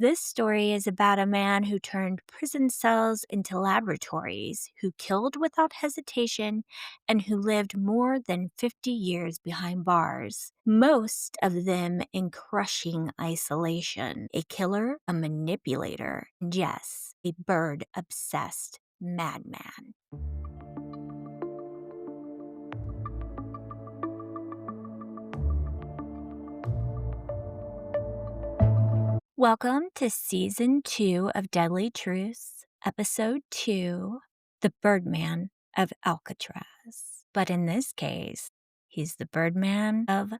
This story is about a man who turned prison cells into laboratories, who killed without hesitation, and who lived more than 50 years behind bars, most of them in crushing isolation. A killer, a manipulator, and yes, a bird-obsessed madman. Welcome to Season 2 of Deadly Truths, Episode 2, The Birdman of Alcatraz. But in this case, he's the Birdman of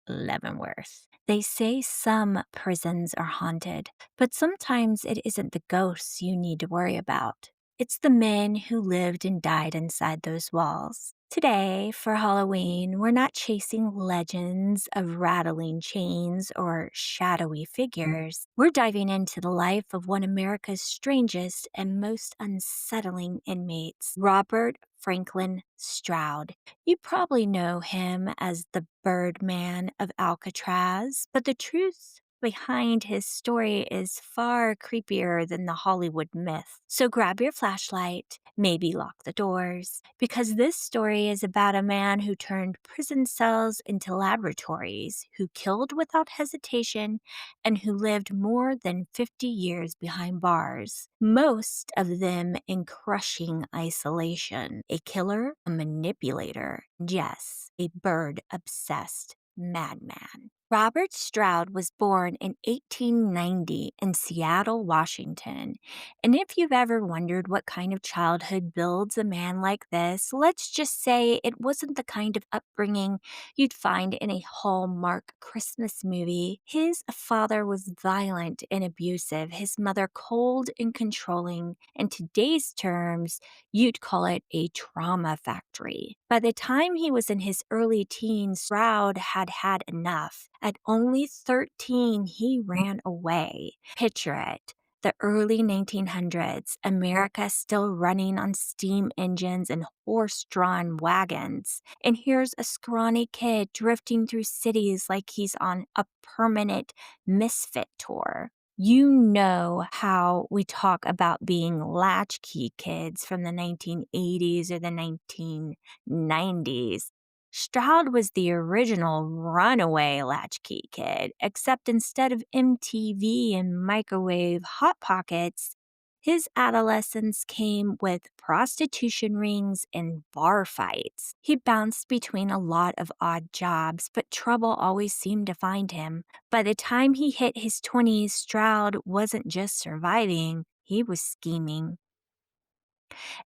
Leavenworth. They say some prisons are haunted, but sometimes it isn't the ghosts you need to worry about. It's the men who lived and died inside those walls. Today, for Halloween, we're not chasing legends of rattling chains or shadowy figures. We're diving into the life of one of America's strangest and most unsettling inmates, Robert Franklin Stroud. You probably know him as the Birdman of Alcatraz, but the truth behind his story is far creepier than the Hollywood myth. So grab your flashlight, maybe lock the doors, because this story is about a man who turned prison cells into laboratories, who killed without hesitation, and who lived more than 50 years behind bars, most of them in crushing isolation. A killer, a manipulator, and yes, a bird-obsessed madman. Robert Stroud was born in 1890 in Seattle, Washington. And if you've ever wondered what kind of childhood builds a man like this, let's just say it wasn't the kind of upbringing you'd find in a Hallmark Christmas movie. His father was violent and abusive, his mother cold and controlling. In today's terms, you'd call it a trauma factory. By the time he was in his early teens, Stroud had had enough. At only 13, he ran away. Picture it. The early 1900s, America still running on steam engines and horse-drawn wagons. And here's a scrawny kid drifting through cities like he's on a permanent misfit tour. You know how we talk about being latchkey kids from the 1980s or the 1990s. Stroud was the original runaway latchkey kid, except instead of MTV and microwave Hot Pockets, his adolescence came with prostitution rings and bar fights. He bounced between a lot of odd jobs, but trouble always seemed to find him. By the time he hit his 20s, Stroud wasn't just surviving, he was scheming.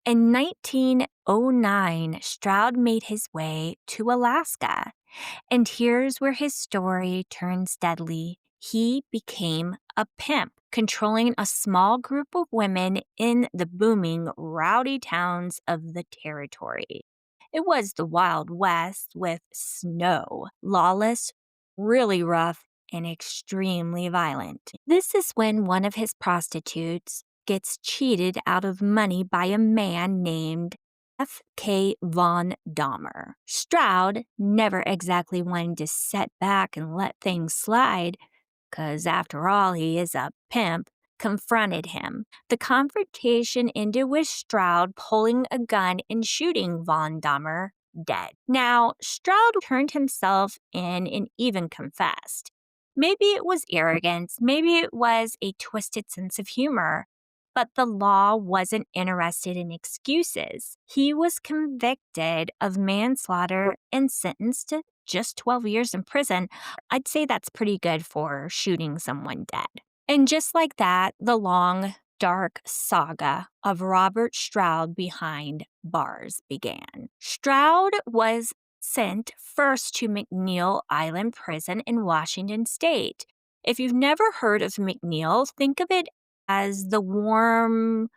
In 1909, Stroud made his way to Alaska. And here's where his story turns deadly. He became a pimp, controlling a small group of women in the booming, rowdy towns of the territory. It was the Wild West with snow, lawless, really rough, and extremely violent. This is when one of his prostitutes gets cheated out of money by a man named F.K. von Dahmer. Stroud never exactly wanted to sit back and let things slide, because after all, he is a pimp, confronted him. The confrontation ended with Stroud pulling a gun and shooting von Dahmer dead. Now, Stroud turned himself in and even confessed. Maybe it was arrogance, maybe it was a twisted sense of humor, but the law wasn't interested in excuses. He was convicted of manslaughter and sentenced to just 12 years in prison. I'd say that's pretty good for shooting someone dead. And just like that, the long, dark saga of Robert Stroud behind bars began. Stroud was sent first to McNeil Island Prison in Washington State. If you've never heard of McNeil, think of it as the warm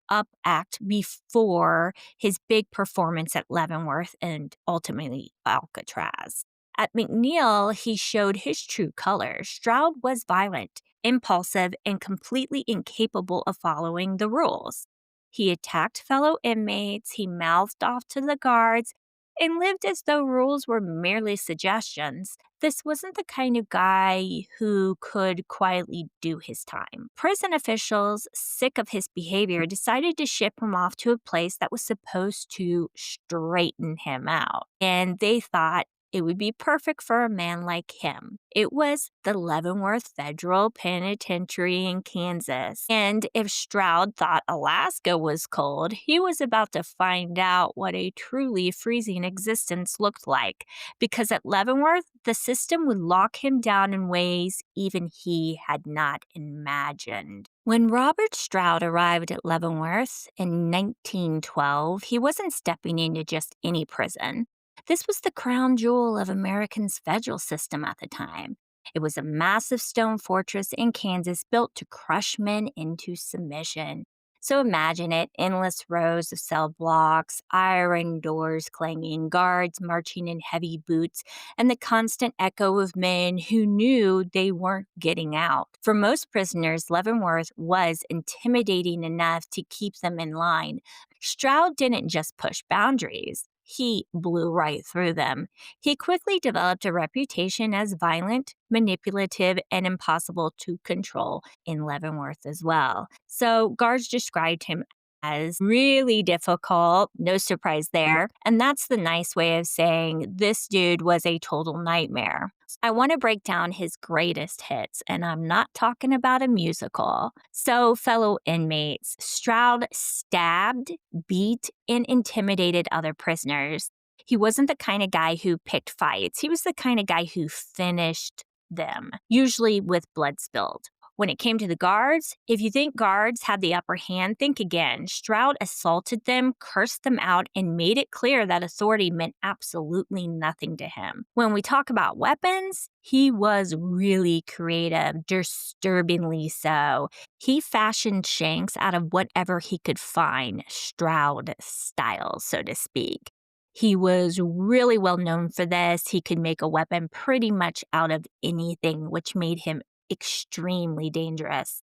up act before his big performance at Leavenworth and ultimately Alcatraz. At McNeil, he showed his true colors. Stroud was violent, impulsive, and completely incapable of following the rules. He attacked fellow inmates, he mouthed off to the guards, and lived as though rules were merely suggestions. This wasn't the kind of guy who could quietly do his time. Prison officials, sick of his behavior, decided to ship him off to a place that was supposed to straighten him out. And they thought it would be perfect for a man like him. It was the Leavenworth Federal Penitentiary in Kansas. And if Stroud thought Alaska was cold, he was about to find out what a truly freezing existence looked like. Because at Leavenworth, the system would lock him down in ways even he had not imagined. When Robert Stroud arrived at Leavenworth in 1912, he wasn't stepping into just any prison. This was the crown jewel of America's federal system at the time. It was a massive stone fortress in Kansas built to crush men into submission. So imagine it, endless rows of cell blocks, iron doors clanging, guards marching in heavy boots, and the constant echo of men who knew they weren't getting out. For most prisoners, Leavenworth was intimidating enough to keep them in line. Stroud didn't just push boundaries. He blew right through them. He quickly developed a reputation as violent, manipulative, and impossible to control in Leavenworth as well. So guards described him as really difficult, no surprise there. And that's the nice way of saying this dude was a total nightmare. I want to break down his greatest hits, and I'm not talking about a musical. So, fellow inmates, Stroud stabbed, beat, and intimidated other prisoners. He wasn't the kind of guy who picked fights. He was the kind of guy who finished them, usually with blood spilled. When it came to the guards, if you think guards had the upper hand, think again. Stroud assaulted them, cursed them out, and made it clear that authority meant absolutely nothing to him. When we talk about weapons, he was really creative, disturbingly so. He fashioned shanks out of whatever he could find, Stroud style, so to speak. He was really well known for this. He could make a weapon pretty much out of anything, which made him extremely dangerous.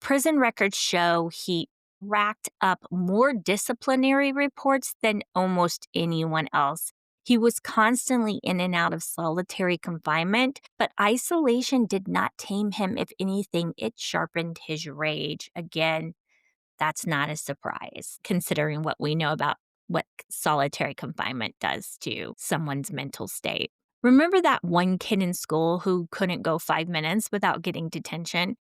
Prison records show he racked up more disciplinary reports than almost anyone else. He was constantly in and out of solitary confinement, but isolation did not tame him. If anything, it sharpened his rage. Again, that's not a surprise, considering what we know about what solitary confinement does to someone's mental state. Remember that one kid in school who couldn't go 5 minutes without getting detention?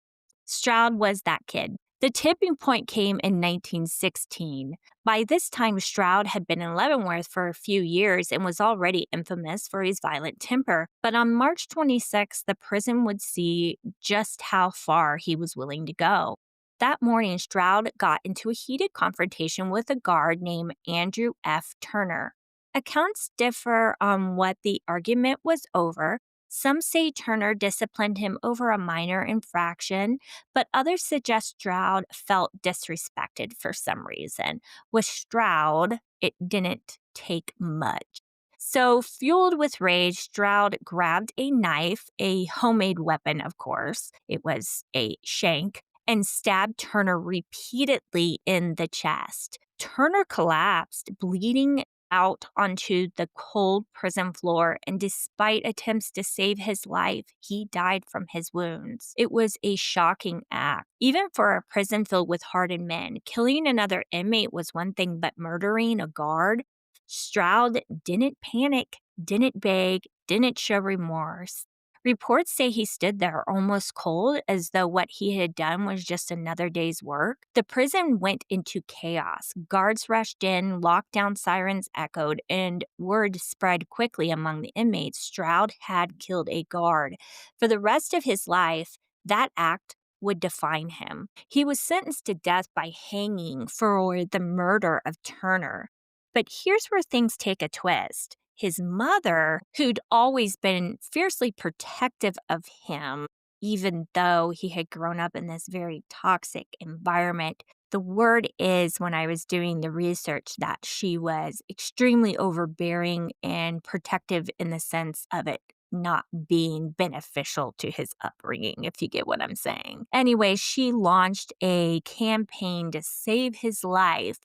Stroud was that kid. The tipping point came in 1916. By this time, Stroud had been in Leavenworth for a few years and was already infamous for his violent temper. But on March 26th, the prison would see just how far he was willing to go. That morning, Stroud got into a heated confrontation with a guard named Andrew F. Turner. Accounts differ on what the argument was over. Some say Turner disciplined him over a minor infraction, but others suggest Stroud felt disrespected for some reason. With Stroud, it didn't take much. So, fueled with rage, Stroud grabbed a knife, a homemade weapon, of course. It was a shank, and stabbed Turner repeatedly in the chest. Turner collapsed, bleeding out onto the cold prison floor, and despite attempts to save his life, he died from his wounds. It was a shocking act. Even for a prison filled with hardened men, killing another inmate was one thing, but murdering a guard? Stroud didn't panic, didn't beg, didn't show remorse. Reports say he stood there almost cold, as though what he had done was just another day's work. The prison went into chaos. Guards rushed in, lockdown sirens echoed, and word spread quickly among the inmates. Stroud had killed a guard. For the rest of his life, that act would define him. He was sentenced to death by hanging for the murder of Turner. But here's where things take a twist. His mother, who'd always been fiercely protective of him, even though he had grown up in this very toxic environment, the word is, when I was doing the research, that she was extremely overbearing and protective in the sense of it not being beneficial to his upbringing, if you get what I'm saying. Anyway, she launched a campaign to save his life.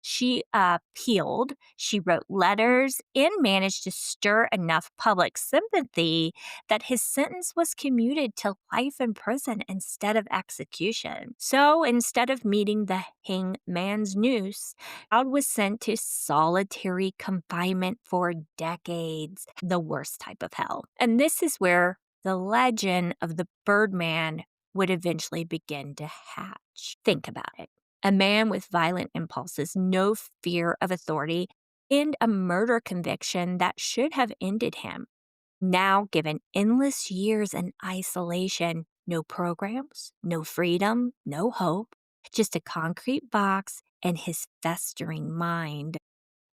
She appealed, she wrote letters, and managed to stir enough public sympathy that his sentence was commuted to life in prison instead of execution. So instead of meeting the hangman's noose, Stroud was sent to solitary confinement for decades, the worst type of hell. And this is where the legend of the Birdman would eventually begin to hatch. Think about it. A man with violent impulses, no fear of authority, and a murder conviction that should have ended him. Now given endless years in isolation, no programs, no freedom, no hope, just a concrete box and his festering mind.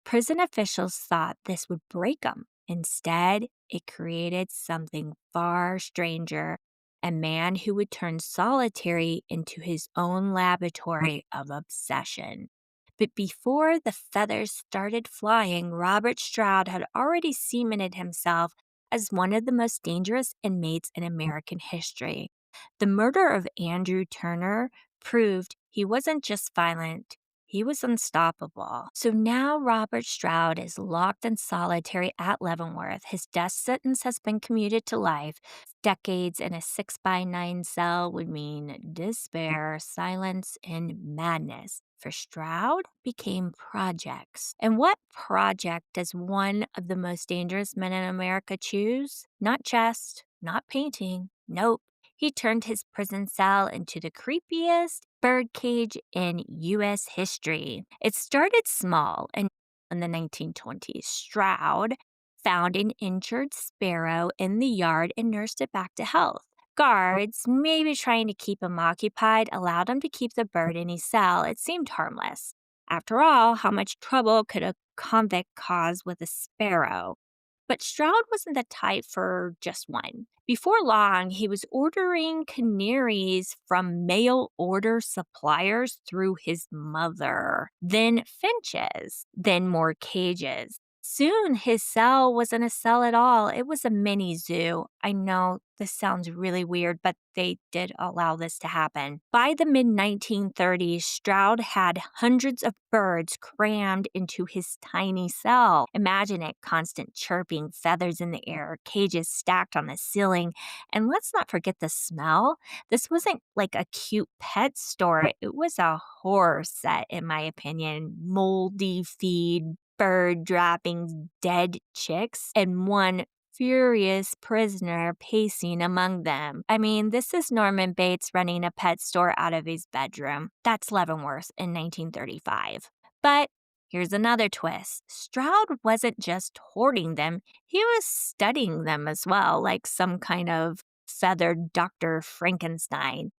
Prison officials thought this would break him. Instead, it created something far stranger, a man who would turn solitary into his own laboratory of obsession. But before the feathers started flying, Robert Stroud had already cemented himself as one of the most dangerous inmates in American history. The murder of Andrew Turner proved he wasn't just violent, he was unstoppable. So now Robert Stroud is locked in solitary at Leavenworth. His death sentence has been commuted to life. Decades in a 6x9 cell would mean despair, silence, and madness. For Stroud became projects. And what project does one of the most dangerous men in America choose? Not chess, not painting. Nope. He turned his prison cell into the creepiest birdcage in U.S. history. It started small, and in the 1920s, Stroud found an injured sparrow in the yard and nursed it back to health. Guards, maybe trying to keep him occupied, allowed him to keep the bird in his cell. It seemed harmless. After all, how much trouble could a convict cause with a sparrow? But Stroud wasn't the type for just one. Before long, he was ordering canaries from mail order suppliers through his mother, then finches, then more cages. Soon, his cell wasn't a cell at all. It was a mini zoo. I know this sounds really weird, but they did allow this to happen. By the mid 1930s, Stroud had hundreds of birds crammed into his tiny cell. Imagine it, constant chirping, feathers in the air, cages stacked on the ceiling. And let's not forget the smell. This wasn't like a cute pet store, it was a horror set, in my opinion. Moldy feed, bird droppings, dead chicks, and one furious prisoner pacing among them. I mean, this is Norman Bates running a pet store out of his bedroom. That's Leavenworth in 1935. But here's another twist. Stroud wasn't just hoarding them, he was studying them as well, like some kind of feathered Dr. Frankenstein.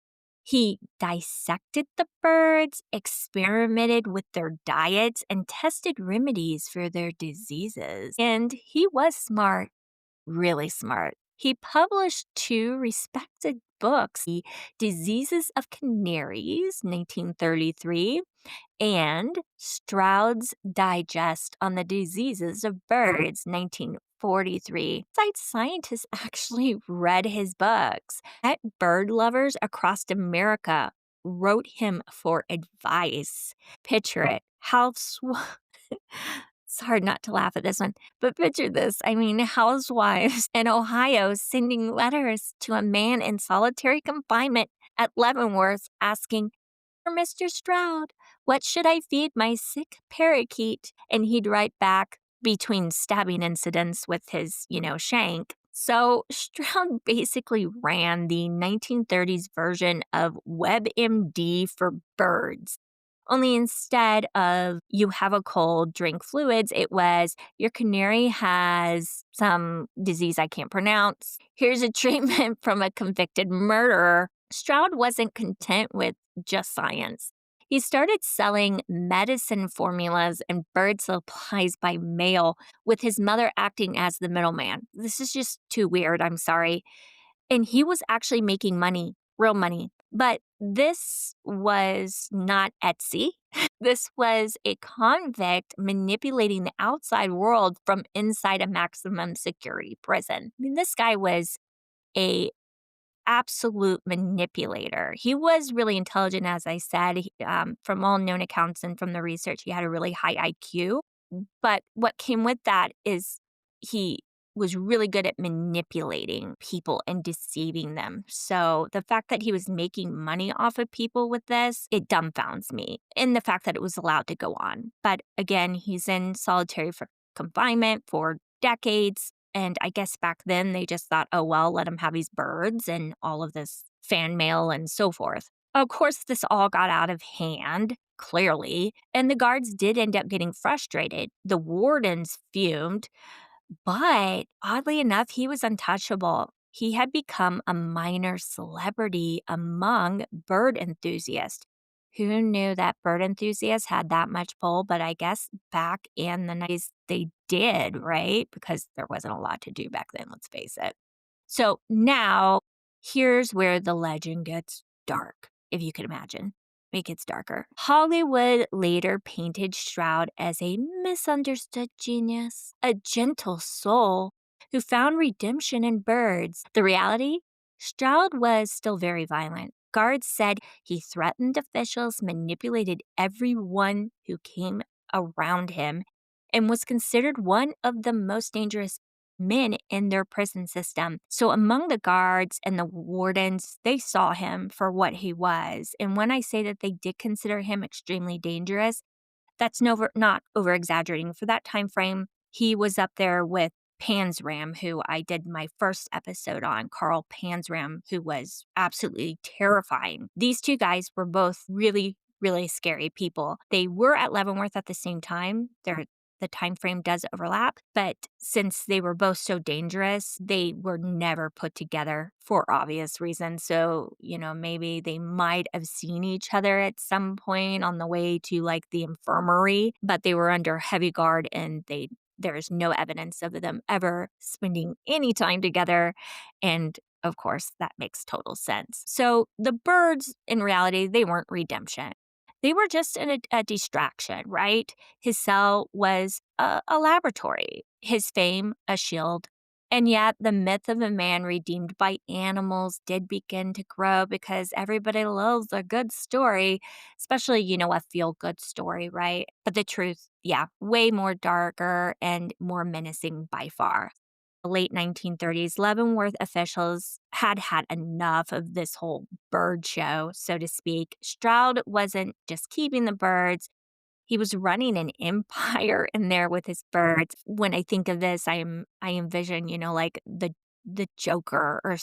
He dissected the birds, experimented with their diets, and tested remedies for their diseases. And he was smart, really smart. He published two respected books, The Diseases of Canaries, 1933, and Stroud's Digest on the Diseases of Birds, 1943. Scientists actually read his books. Pet bird lovers across America wrote him for advice. Picture it. It's hard not to laugh at this one, but picture this. I mean, housewives in Ohio sending letters to a man in solitary confinement at Leavenworth asking, Mr. Stroud, what should I feed my sick parakeet? And he'd write back between stabbing incidents with his, shank. So Stroud basically ran the 1930s version of WebMD for birds. Only instead of you have a cold, drink fluids, it was your canary has some disease I can't pronounce. Here's a treatment from a convicted murderer. Stroud wasn't content with just science. He started selling medicine formulas and bird supplies by mail, with his mother acting as the middleman. This is just too weird, I'm sorry. And he was actually making money, real money. But this was not Etsy. This was a convict manipulating the outside world from inside a maximum security prison. I mean, this guy was a absolute manipulator. He was really intelligent, as I said. From all known accounts and from the research, he had a really high IQ. But what came with that is he was really good at manipulating people and deceiving them. So the fact that he was making money off of people with this, it dumbfounds me. And the fact that it was allowed to go on. But again, he's in solitary for confinement for decades. And I guess back then they just thought, oh, well, let him have these birds and all of this fan mail and so forth. Of course, this all got out of hand, clearly, and the guards did end up getting frustrated. The wardens fumed, but oddly enough, he was untouchable. He had become a minor celebrity among bird enthusiasts. Who knew that bird enthusiasts had that much pull? But I guess back in the 90s, they did, right? Because there wasn't a lot to do back then, let's face it. So now, here's where the legend gets dark, if you can imagine. It gets darker. Hollywood later painted Stroud as a misunderstood genius, a gentle soul who found redemption in birds. The reality? Stroud was still very violent. Guards said he threatened officials, manipulated everyone who came around him, and was considered one of the most dangerous men in their prison system. So among the guards and the wardens, they saw him for what he was. And when I say that they did consider him extremely dangerous, that's not over exaggerating. For that time frame, he was up there with Panzram, who I did my first episode on, Carl Panzram, who was absolutely terrifying. These two guys were both really, really scary people. They were at Leavenworth at the same time. The time frame does overlap, but since they were both so dangerous, they were never put together for obvious reasons. So, maybe they might have seen each other at some point on the way to like the infirmary, but they were under heavy guard and there's no evidence of them ever spending any time together. And of course, that makes total sense. So the birds, in reality, they weren't redemption. They were just a distraction, right? His cell was a laboratory, his fame a shield. And yet, the myth of a man redeemed by animals did begin to grow because everybody loves a good story, especially, a feel good story, right? But the truth, yeah, way more darker and more menacing by far. Late 1930s, Leavenworth officials had had enough of this whole bird show, so to speak. Stroud wasn't just keeping the birds, he was running an empire in there with his birds. When I think of this, I envision, like the Joker or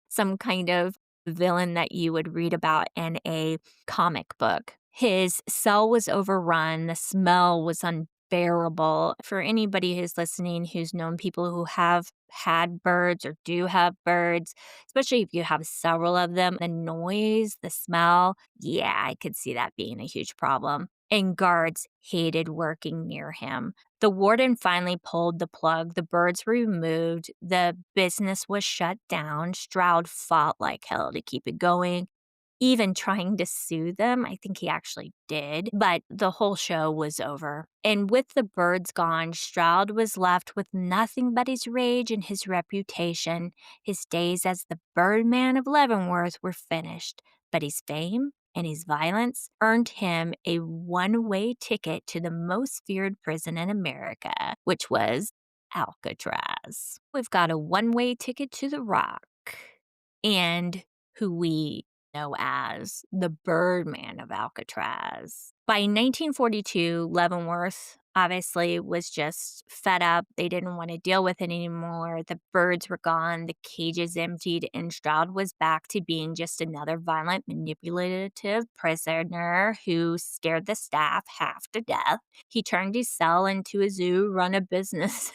some kind of villain that you would read about in a comic book. His cell was overrun, the smell was unbearable. For anybody who's listening who's known people who have had birds or do have birds, especially if you have several of them, the noise, the smell, yeah, I could see that being a huge problem. And guards hated working near him. The warden finally pulled the plug. The birds were removed. The business was shut down. Stroud fought like hell to keep it going, even trying to sue them. I think he actually did, but the whole show was over. And with the birds gone, Stroud was left with nothing but his rage and his reputation. His days as the Birdman of Leavenworth were finished, but his fame and his violence earned him a one-way ticket to the most feared prison in America, which was Alcatraz. We've got a one-way ticket to the Rock, and who we know as the Birdman of Alcatraz. By 1942, Leavenworth obviously was just fed up. They didn't want to deal with it anymore. The birds were gone, the cages emptied, and Stroud was back to being just another violent, manipulative prisoner who scared the staff half to death. He turned his cell into a zoo, ran a business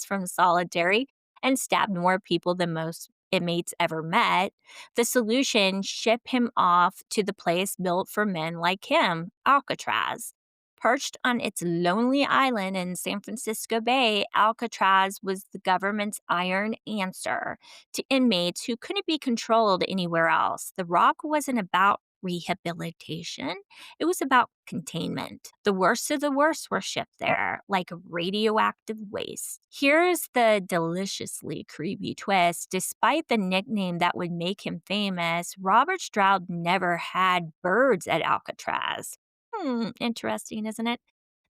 from solitary, and stabbed more people than most inmates ever met. The solution: ship him off to the place built for men like him, Alcatraz. Perched on its lonely island in San Francisco Bay, Alcatraz was the government's iron answer to inmates who couldn't be controlled anywhere else. The Rock wasn't about rehabilitation. It was about containment. The worst of the worst were shipped there, like radioactive waste. Here's the deliciously creepy twist. Despite the nickname that would make him famous, Robert Stroud never had birds at Alcatraz. Interesting, isn't it?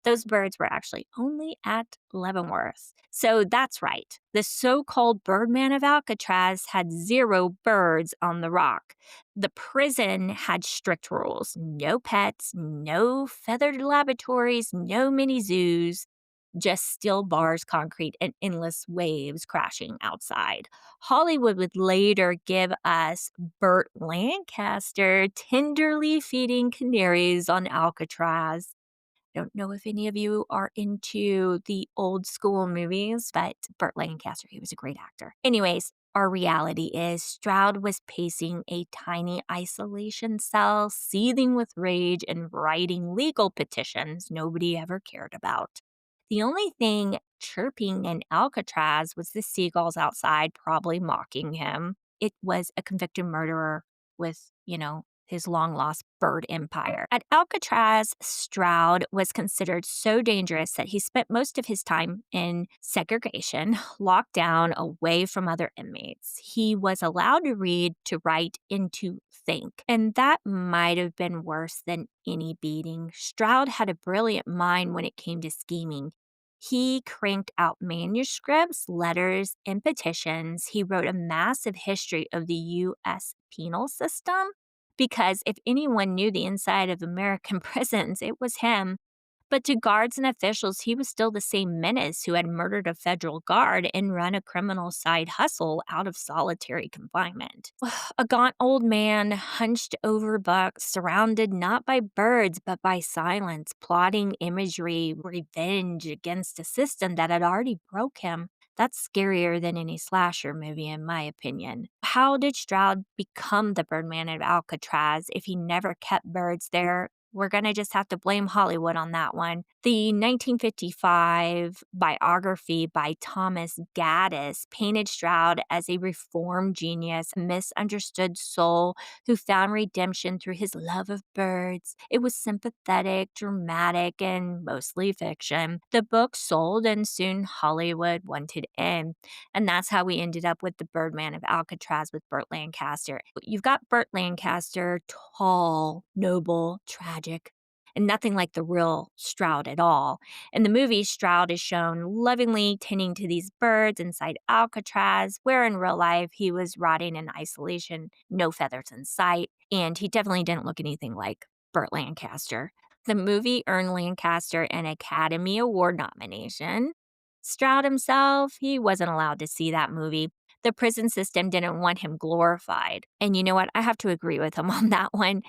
Those birds were actually only at Leavenworth. So that's right. The so called Birdman of Alcatraz had 0 birds on the rock. The prison had strict rules: no pets, no feathered laboratories, no mini zoos, just steel bars, concrete, and endless waves crashing outside. Hollywood would later give us Burt Lancaster tenderly feeding canaries on Alcatraz. Don't know if any of you are into the old school movies, but Burt Lancaster, he was a great actor. Anyways, our reality is Stroud was pacing a tiny isolation cell, seething with rage and writing legal petitions nobody ever cared about. The only thing chirping in Alcatraz was the seagulls outside, probably mocking him. It was a convicted murderer with, his long lost bird empire. At Alcatraz, Stroud was considered so dangerous that he spent most of his time in segregation, locked down away from other inmates. He was allowed to read, to write, and to think. And that might have been worse than any beating. Stroud had a brilliant mind when it came to scheming. He cranked out manuscripts, letters, and petitions. He wrote a massive history of the U.S. penal system, because if anyone knew the inside of American prisons, it was him. But to guards and officials, he was still the same menace who had murdered a federal guard and run a criminal side hustle out of solitary confinement. A gaunt old man, hunched over books, surrounded not by birds but by silence, plotting imagery, revenge against a system that had already broke him. That's scarier than any slasher movie, in my opinion. How did Stroud become the Birdman of Alcatraz if he never kept birds there? We're going to just have to blame Hollywood on that one. The 1955 biography by Thomas Gaddis painted Stroud as a reformed genius, a misunderstood soul who found redemption through his love of birds. It was sympathetic, dramatic, and mostly fiction. The book sold, and soon Hollywood wanted in. And that's how we ended up with the Birdman of Alcatraz with Burt Lancaster. You've got Burt Lancaster, tall, noble, tragic, and nothing like the real Stroud at all. In the movie, Stroud is shown lovingly tending to these birds inside Alcatraz, where in real life he was rotting in isolation, no feathers in sight, and he definitely didn't look anything like Burt Lancaster. The movie earned Lancaster an Academy Award nomination. Stroud himself, he wasn't allowed to see that movie. The prison system didn't want him glorified. And you know what? I have to agree with him on that one.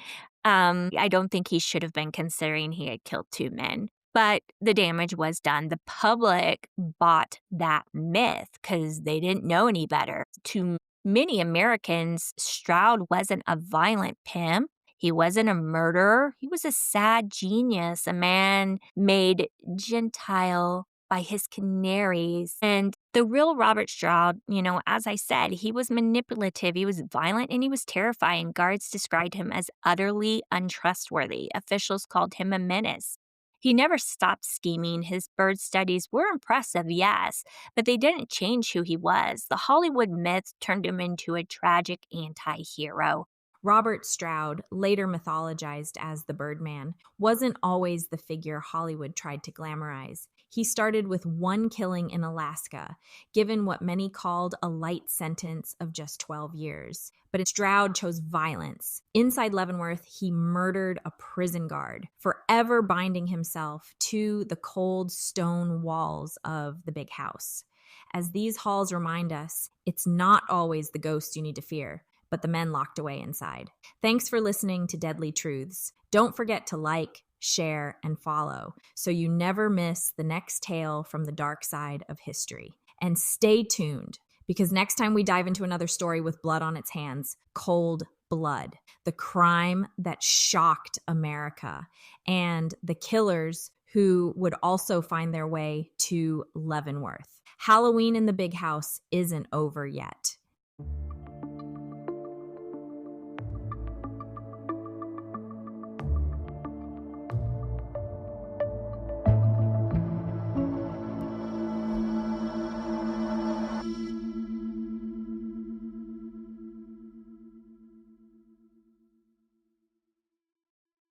I don't think he should have been, considering he had killed 2 men. But the damage was done. The public bought that myth because they didn't know any better. To many Americans, Stroud wasn't a violent pimp. He wasn't a murderer. He was a sad genius, a man made gentile by his canaries. And the real Robert Stroud, as I said, he was manipulative, he was violent, and he was terrifying. Guards described him as utterly untrustworthy. Officials called him a menace. He never stopped scheming. His bird studies were impressive, yes, but they didn't change who he was. The Hollywood myth turned him into a tragic anti-hero. Robert Stroud, later mythologized as the Birdman, wasn't always the figure Hollywood tried to glamorize. He started with 1 killing in Alaska, given what many called a light sentence of just 12 years. But Stroud chose violence. Inside Leavenworth, he murdered a prison guard, forever binding himself to the cold stone walls of the big house. As these halls remind us, it's not always the ghost you need to fear, but the men locked away inside. Thanks for listening to Deadly Truths. Don't forget to like, share, and follow so you never miss the next tale from the dark side of history. And stay tuned, because next time we dive into another story with blood on its hands, cold blood, the crime that shocked America, and the killers who would also find their way to Leavenworth. Halloween in the big house isn't over yet.